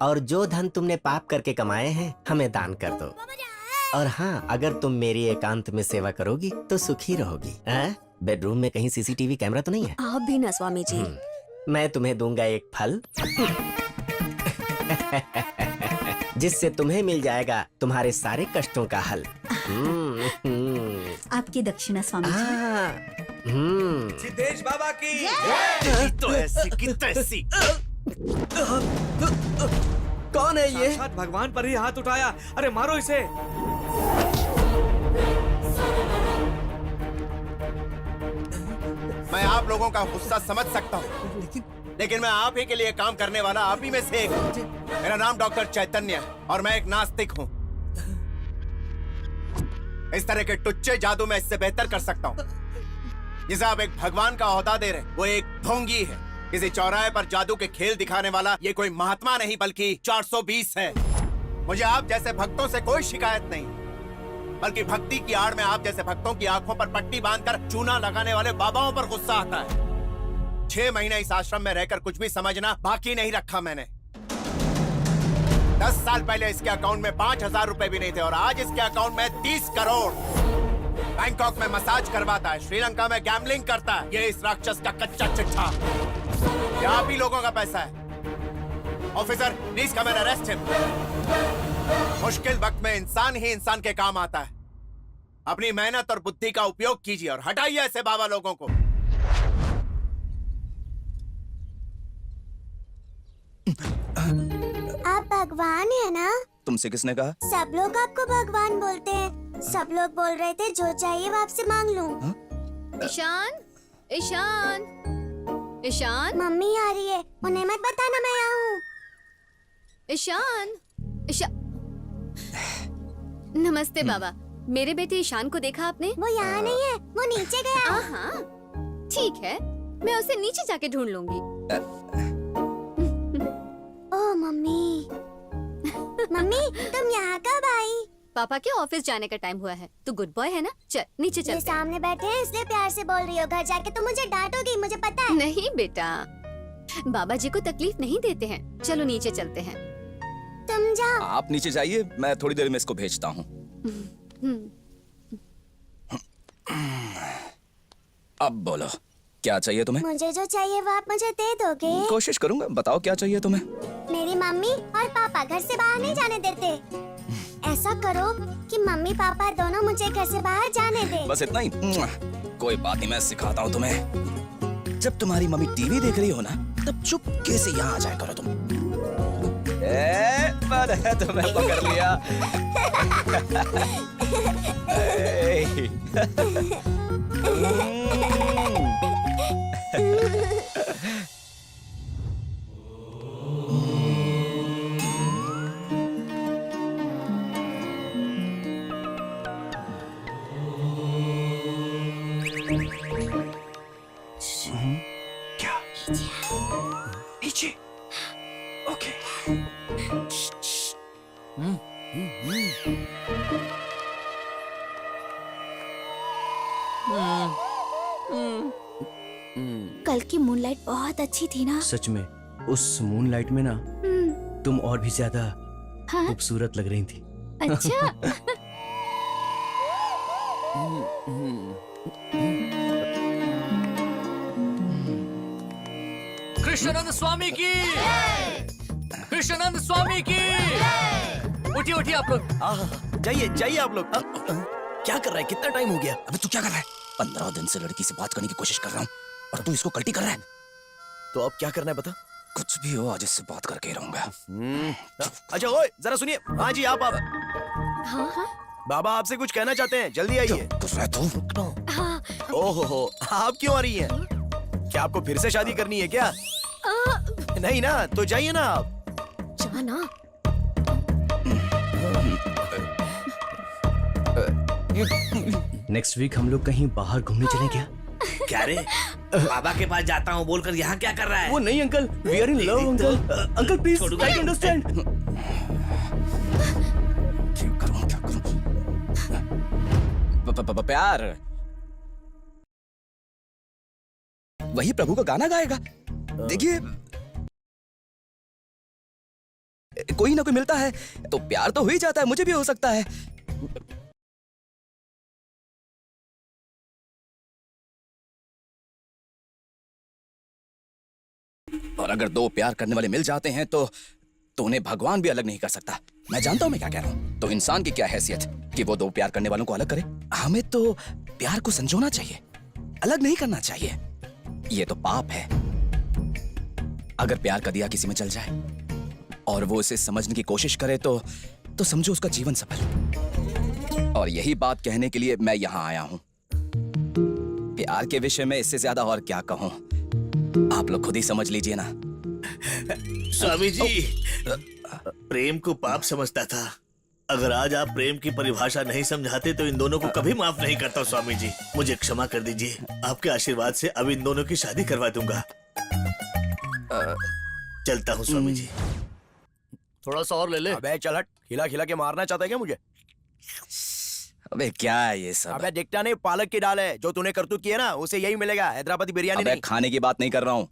और जो धन तुमने पाप करके कमाए हैं हमें दान कर दो। और हाँ, अगर तुम मेरी एकांत में सेवा करोगी तो सुखी रहोगी। बेडरूम में कहीं सीसीटीवी कैमरा तो नहीं है? आप भी ना स्वामी जी। मैं तुम्हें दूंगा एक फल जिससे तुम्हें मिल जाएगा तुम्हारे सारे कष्टों का हल। आपकी दक्षिणा स्वामी जी। सिद्धेश बाबा की तो ऐसी की तैसी। कौन है ये? साक्षात भगवान पर ही हाथ उठाया। अरे मारो इसे। मैं आप लोगों का गुस्सा समझ सकता हूँ, लेकिन मैं आप ही के लिए काम करने वाला आप ही में से एक हूँ। मेरा नाम डॉक्टर चैतन्य है और मैं एक नास्तिक हूँ। इस तरह के टुच्चे जादू मैं इससे बेहतर कर सकता हूँ। जिसे आप एक भगवान का ओहदा दे रहे हैं, वो एक ढोंगी है। किसी चौराहे पर जादू के खेल दिखाने वाला ये कोई महात्मा नहीं बल्कि 420 है। मुझे आप जैसे भक्तों से कोई शिकायत नहीं, बल्कि भक्ति की आड़ में आप जैसे भक्तों की आंखों पर पट्टी बांधकर चूना लगाने वाले बाबाओं पर गुस्सा आता है। 6 महीने इस आश्रम में रहकर कुछ भी समझना बाकी नहीं रखा मैंने। 10 साल पहले इसके अकाउंट में 5,000 रुपए भी नहीं थे और आज इसके अकाउंट में 30 करोड़। बैंकॉक में मसाज करवाता है, श्रीलंका में गैम्बलिंग करता है। ये इस राक्षस का कच्चा चिट्ठा। ये आप ही लोगों का पैसा है। Officer, please come and arrest him. मुश्किल वक्त में इंसान ही इंसान के काम आता है। अपनी मेहनत और बुद्धि का उपयोग कीजिए और हटाइए ऐसे बाबा लोगों को। आप भगवान है ना? तुमसे किसने कहा? सब लोग आपको भगवान बोलते हैं। सब लोग बोल रहे थे जो चाहिए वो आपसे मांग लूं। ईशान, ईशान, ईशान, मम्मी आ रही है, उन्हें मत बताना मैं यहाँ हूँ। ईशान, ईशान। नमस्ते बाबा। मेरे बेटे ईशान को देखा आपने? वो यहाँ नहीं है, वो नीचे गया। हाँ, ठीक है, मैं उसे नीचे जाके ढूंढ लूंगी। ओह मम्मी। मम्मी तुम यहाँ कब आई? पापा के ऑफिस जाने का टाइम हुआ है। तू गुड बॉय है ना? चल नीचे चल। ये सामने बैठे हैं इसलिए प्यार से बोल रही हो। घर जाके तुम मुझे डांटोगी, मुझे पता है। नहीं बेटा, बाबा जी को तकलीफ नहीं देते हैं। चलो नीचे चलते हैं। तुम जाओ। आप नीचे जाइए, मैं थोड़ी देर में इसको भेजता हूँ। अब बोलो, क्या चाहिए तुम्हें? मुझे जो चाहिए वो आप मुझे दे दोगे? कोशिश करूंगा। बताओ क्या चाहिए तुम्हें? मेरी मम्मी और पापा घर से बाहर नहीं जाने देते। ऐसा करो कि मम्मी पापा दोनों मुझे घर से बाहर जाने दे। बस इतना ही? कोई बात नहीं, मैं सिखाता हूँ तुम्हें। जब तुम्हारी मम्मी टीवी देख रही हो ना, तब चुपके से यहाँ आ जाया करो तुम। तुम्हें पकड़ लिया। क्या? नीचे। ओके। कल की मूनलाइट बहुत अच्छी थी ना? सच में, उस मूनलाइट में ना तुम और भी ज्यादा खूबसूरत लग रही थी। अच्छा। कृष्णानंद स्वामी की, कृष्णानंद स्वामी की। उठिए उठिए आप लोग। जाइए जाइए आप लोग। क्या कर रहा है? कितना टाइम हो गया? अबे तू क्या कर रहा है? 15 दिन से लड़की से बात करने की कोशिश कर रहा हूँ और तू इसको कल्टी कर रहा है। तो अब क्या करना है बता? कुछ भी हो, आज इससे बात करके रहूंगा। अच्छा ओए, जरा सुनिए। हाँ जी आप। हाँ हाँ। बाबा आपसे कुछ कहना चाहते हैं, जल्दी आइए। हाँ। ओहो, आप क्यों आ रही हैं? क्या आपको फिर से शादी करनी है क्या? नहीं ना, तो जाइए ना आप। जाना। नेक्स्ट वीक हम लोग कहीं बाहर घूमने चलें क्या? क्या रे? बाबा के पास जाता हूँ बोलकर यहाँ क्या कर रहा है? वो नहीं uncle, we are in love uncle. Uncle please try to understand. क्या करूं? प्यार वही प्रभु का गाना गाएगा। देखिए कोई ना कोई मिलता है तो प्यार तो हो ही जाता है, मुझे भी हो सकता है। और अगर दो प्यार करने वाले मिल जाते हैं तो उन्हें भगवान भी अलग नहीं कर सकता। मैं जानता हूं मैं क्या कह रहा हूं। तो इंसान की क्या हैसियत कि वो दो प्यार करने वालों को अलग करे? हमें तो प्यार को संजोना चाहिए, अलग नहीं करना चाहिए। ये तो पाप है। अगर प्यार का दिया किसी में जल जाए और वो इसे समझने की कोशिश करे तो समझो उसका जीवन सफल। और यही बात कहने के लिए मैं यहां आया हूं। प्यार के विषय में इससे ज्यादा और क्या कहूं, आप लोग खुद ही समझ लीजिए ना। स्वामी जी, प्रेम को पाप समझता था। अगर आज आप प्रेम की परिभाषा नहीं समझाते तो इन दोनों को कभी माफ नहीं करता। स्वामी जी, मुझे क्षमा कर दीजिए। आपके आशीर्वाद से अब इन दोनों की शादी करवा दूंगा। चलता हूँ स्वामी जी। थोड़ा सा और ले ले। अबे चल हट, खिला खिला के मारना चाहता है क्या मुझे? अबे क्या है ये सब? अबे दिखता नहीं, पालक की दाल है। जो तूने करतूत किया ना उसे यही मिलेगा, हैदराबादी बिरयानी अबे नहीं। खाने की बात नहीं कर रहा हूँ,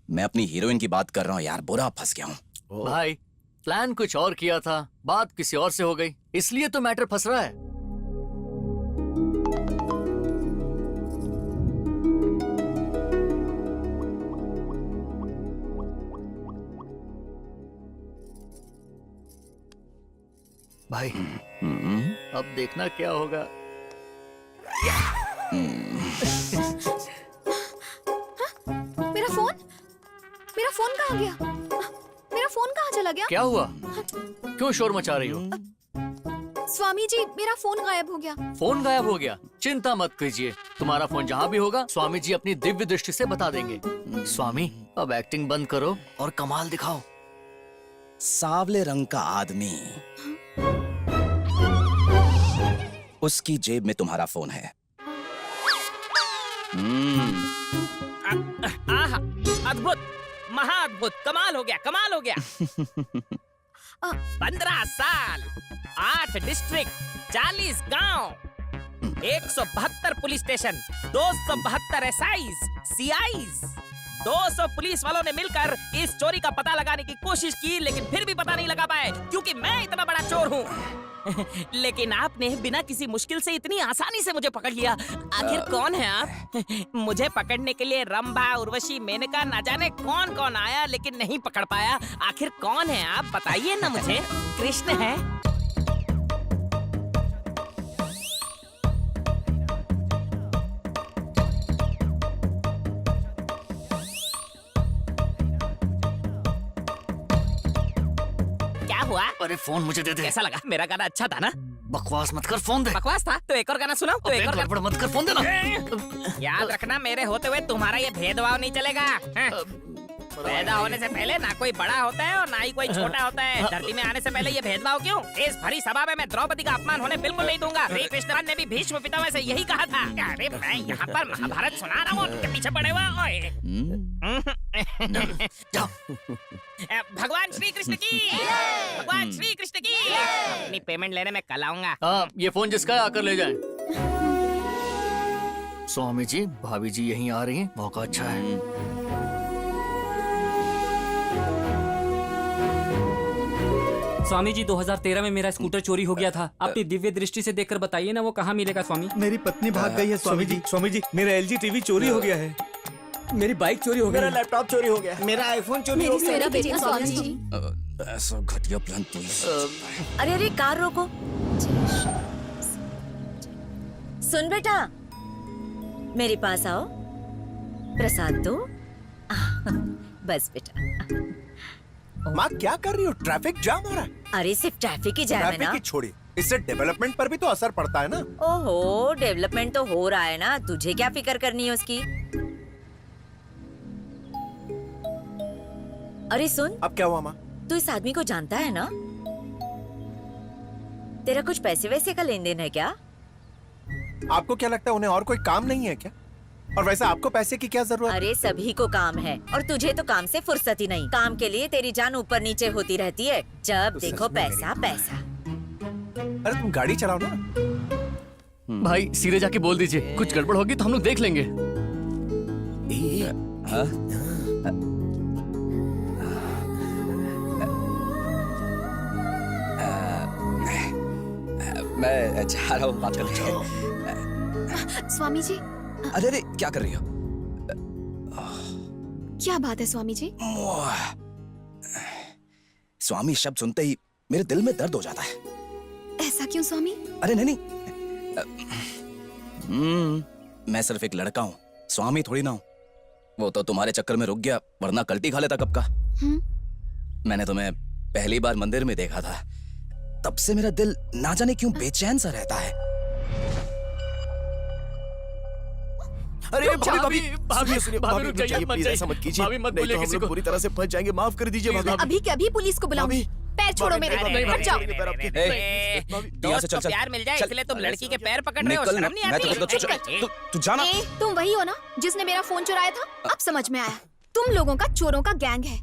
मैं अपनी हीरोइन की बात कर रहा हूँ। यार बुरा फंस गया हूँ। भाई प्लान कुछ और किया था, बात किसी और से हो गई, इसलिए तो मैटर फंस रहा है। भाई अब देखना क्या होगा। मेरा फोन कहाँ गया? मेरा फोन कहाँ चला गया? क्या हुआ? क्यों शोर मचा रही हो? स्वामी जी, मेरा फोन गायब हो गया। फोन गायब हो गया? चिंता मत कीजिए, तुम्हारा फोन जहाँ भी होगा स्वामी जी अपनी दिव्य दृष्टि से बता देंगे। स्वामी अब एक्टिंग बंद करो और कमाल दिखाओ। सांवले रंग का आदमी, उसकी जेब में तुम्हारा फोन है। आहा, अद्भुत, महाअद्भुत, कमाल हो गया, कमाल हो गया। 15 साल, 8 डिस्ट्रिक्ट, 40 गांव, 172 पुलिस स्टेशन, 272 एसआईज, सीआईज, 200 पुलिस वालों ने मिलकर इस चोरी का पता लगाने की कोशिश की, लेकिन फिर भी पता नहीं लगा पाए क्योंकि मैं इतना बड़ा चोर हूँ। लेकिन आपने बिना किसी मुश्किल से इतनी आसानी से मुझे पकड़ लिया। आखिर कौन है आप? मुझे पकड़ने के लिए रंभा, उर्वशी, मेनका, ना जाने कौन कौन आया लेकिन नहीं पकड़ पाया। आखिर कौन है आप, बताइए ना मुझे। कृष्ण है? अरे फोन मुझे दे दे। कैसा लगा? मेरा गाना अच्छा था ना? बकवास मत कर, फोन दे। बकवास था तो एक और गाना सुनाओ। तो एक और गड़बड़ मत कर, फोन देना। याद रखना, मेरे होते हुए तुम्हारा ये भेदभाव नहीं चलेगा। पैदा होने से पहले ना कोई बड़ा होता है और ना ही कोई छोटा होता है। धरती में आने से पहले ये भेदभाव क्यों? इस भरी सभा में मैं द्रौपदी का अपमान होने बिल्कुल नहीं दूंगा। श्री कृष्ण ने भी भीष्म पितामह से यही कहा था। अरे मैं यहाँ पर महाभारत सुना रहा हूँ, उनके पीछे पड़े हुए। भगवान श्री कृष्ण की, भगवान श्री कृष्ण की। अपनी पेमेंट लेने में कल आऊंगा। ये फोन जिसका है आकर ले जाएं। स्वामी जी, भाभी जी यहीं आ रही हैं, मौका अच्छा है। स्वामी जी 2013 में मेरा स्कूटर चोरी हो गया था। अपनी दिव्य दृष्टि से देखकर बताइए ना वो कहाँ मिलेगा स्वामी। मेरी पत्नी भाग गई है स्वामी जी। स्वामी जी, मेरा एलजी टीवी चोरी हो गया है। मेरी बाइक चोरी हो गई, मेरा लैपटॉप चोरी हो गया, मेरा आईफोन चोरी हो गया। मेरा बेटा स्वामी जी। ऐसा घटिया प्लान तो अरे अरे कार रोको। सुन बेटा, मेरे पास आओ, प्रसाद दो। बस बेटा। माँ क्या कर रही हो? ट्रैफिक जाम हो रहा है। अरे सिर्फ ट्रैफिक ही जाम है ना? ट्रैफिक ही छोड़िए, इससे डेवलपमेंट पर भी तो असर पड़ता है ना। ओहो, डेवलपमेंट तो हो रहा है ना, तुझे क्या फिक्र करनी है उसकी। अरे सुन। अब क्या हुआ माँ? तू इस आदमी को जानता है ना? तेरा कुछ पैसे वैसे का लेन देन है क्या? आपको क्या लगता है उन्हें और कोई काम नहीं है क्या? और वैसे आपको पैसे की क्या जरूरत? अरे सभी को काम है और तुझे तो काम से फुर्सत ही नहीं। काम के लिए तेरी जान ऊपर नीचे होती रहती है, जब देखो पैसा पैसा। अरे तुम गाड़ी चलाओ ना। भाई सीधे जाके बोल दीजिए, कुछ गड़बड़ होगी तो हम लोग देख लेंगे। मैं जा रहा हूँ बात करने के लिए। स्वामी जी, अरे अरे क्या कर रही हो? क्या बात है स्वामी जी? स्वामी शब्द सुनते ही मेरे दिल में दर्द हो जाता है। ऐसा क्यों स्वामी? अरे नहीं नहीं, मैं सिर्फ एक लड़का हूँ, स्वामी थोड़ी ना हूँ। वो तो तुम्हारे चक्कर में रुक गया, वरना कल्टी खा लेता कब का। मैंने तुम्हें पहली बार मंदिर में देखा था, तब से मेरा दिल ना जाने क्यों बेचैन सा रहता है। अरे भाभी भाभी भाभी, सुनिए भाभी, भाभी रुक रुक जाइए, जाइए मत प्लीज, जाइए। ऐसा मत कीजिए, भाभी, मत नहीं बोलिए तो हम किसी लोग को। बुरी तरह से फंस जाएंगे। माफ कर दीजिए भाभी। अभी के अभी पुलिस को बुलाऊंगी। पैर छोड़ो मेरे, हट जाओ। यहाँ से चल चल। प्यार मिल जाए चल। इसलिए तुम लड़की के पैर पकड़ रहे हो, निकल, शर्म नहीं मैं आती? तो तू जाना। ए, तुम वही हो ना जिसने मेरा फोन चुराया था? अब समझ में आया, तुम लोगों का चोरों का गैंग है।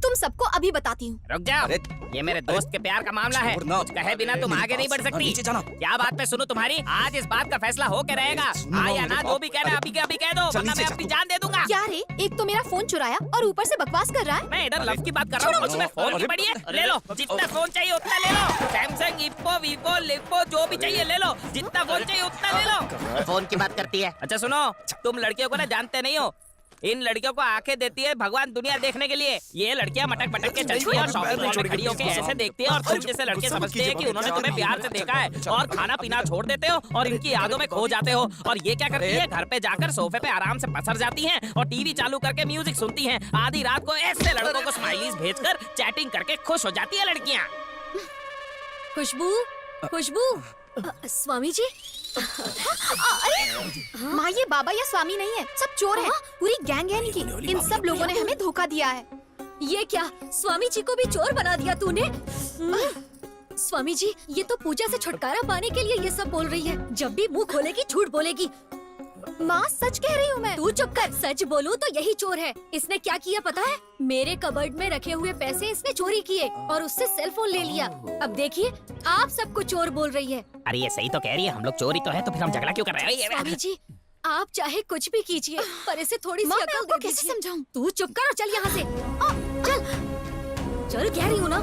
तुम सबको अभी बताती हूँ। रुक जाओ, अरे, ये मेरे दोस्त के प्यार का मामला है। छोड़ ना। कुछ कहे बिना तुम आगे नहीं बढ़ सकती। नीचे जाना। क्या बात पे सुनो तुम्हारी, आज इस बात का फैसला हो के रहेगा। हाँ या ना, जो भी कहना है अभी के अभी कह दो, चल, वरना नीचे मैं जा। अपनी जान दे दूंगा। क्या रे, एक तो मेरा फोन चुराया और ऊपर से बकवास कर रहा है। मैं इधर लव की बात कर रहा हूँ, तुम्हें फोन की पड़ी है? ले लो, जितना फोन चाहिए उतना ले लो। सैमसंग, इप्पो, वीवो, लिप्पो, जो भी चाहिए ले लो। जितना फोन चाहिए उतना ले लो। फोन की बात करती है। अच्छा सुनो, तुम लड़कियों को ना जानते नहीं हो, इन लड़कियों को आंखें देती है भगवान दुनिया देखने के लिए। ये लड़कियां मटक मटक के चलती है और शॉपिंग मॉल में खड़ी होकर ऐसे देखती है, और तुम जैसे लड़के समझते हैं कि उन्होंने तुम्हें प्यार से देखा है और खाना पीना छोड़ देते हो और इनकी यादों में खो जाते हो। और ये क्या करती है, घर पे जाकर सोफे पे आराम से पसर जाती हैं और टीवी चालू करके म्यूजिक सुनती हैं। आधी रात को ऐसे लड़कों को स्माइलीज भेजकर चैटिंग करके खुश हो जाती है लड़कियां। खुशबू, खुशबू, स्वामी जी। अरे माँ, ये बाबा या स्वामी नहीं है, सब चोर हैं। पूरी गैंग है इनकी। इन सब लोगों ने हमें धोखा दिया है। ये क्या, स्वामी जी को भी चोर बना दिया तूने? स्वामी जी, ये तो पूजा से छुटकारा पाने के लिए ये सब बोल रही है। जब भी मुंह खोलेगी झूठ बोलेगी। माँ, सच कह रही हूँ मैं। तू चुप कर। सच बोलूँ तो यही चोर है। इसने क्या किया पता है? मेरे कबर्ड में रखे हुए पैसे इसने चोरी किए और उससे सेल फोन ले लिया। अब देखिए, आप सबको चोर बोल रही है। अरे ये सही तो कह रही है, हम लोग चोरी तो है, तो फिर हम झगड़ा क्यों कर रहे हैं? स्वामी जी, आप चाहे कुछ भी कीजिए, पर इसे थोड़ी सी अकल दे कैसे समझाऊं? तू चुप कर और चल यहाँ से। चल चल, कह रही हूँ ना।